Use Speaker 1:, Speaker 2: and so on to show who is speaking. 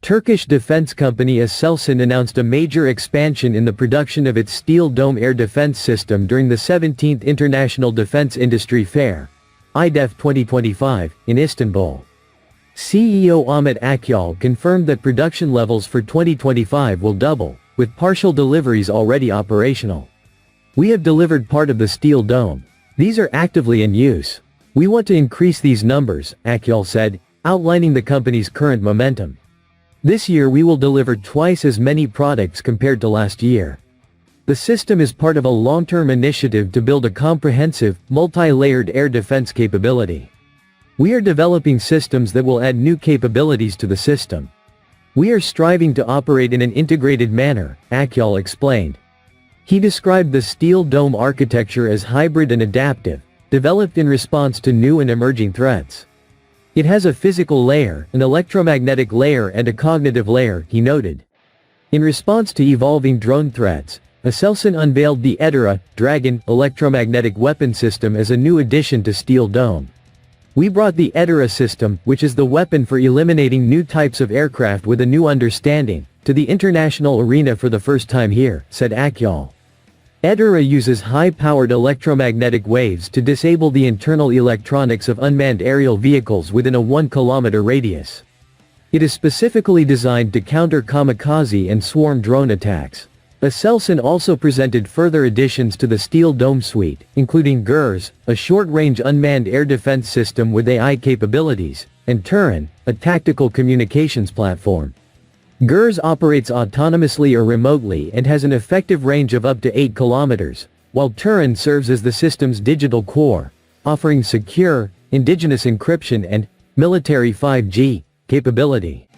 Speaker 1: Turkish defense company ASELSAN announced a major expansion in the production of its Steel Dome air defense system during the 17th International Defense Industry Fair, IDEF 2025, in Istanbul. CEO Ahmet Akyol confirmed that production levels for 2025 will double, with partial deliveries already operational. "We have delivered part of the Steel Dome. These are actively in use. We want to increase these numbers," Akyol said, outlining the company's current momentum. "This year we will deliver twice as many products compared to last year. The system is part of a long-term initiative to build a comprehensive, multi-layered air defense capability. We are developing systems that will add new capabilities to the system. We are striving to operate in an integrated manner," Akyol explained. He described the Steel Dome architecture as hybrid and adaptive, developed in response to new and emerging threats. "It has a physical layer, an electromagnetic layer and a cognitive layer," he noted. In response to evolving drone threats, ASELSAN unveiled the EJDERHA Dragon electromagnetic weapon system as a new addition to Steel Dome. "We brought the EJDERHA system, which is the weapon for eliminating new types of aircraft with a new understanding, to the international arena for the first time here," said Akyol. EJDERHA uses high-powered electromagnetic waves to disable the internal electronics of unmanned aerial vehicles within a 1-kilometer radius. It is specifically designed to counter kamikaze and swarm drone attacks. ASELSAN also presented further additions to the Steel Dome suite, including GURZ, a short-range unmanned air defense system with AI capabilities, and TURAN, a tactical communications platform. GURZ operates autonomously or remotely and has an effective range of up to 8 kilometers, while TURAN serves as the system's digital core, offering secure, indigenous encryption and military 5G capability.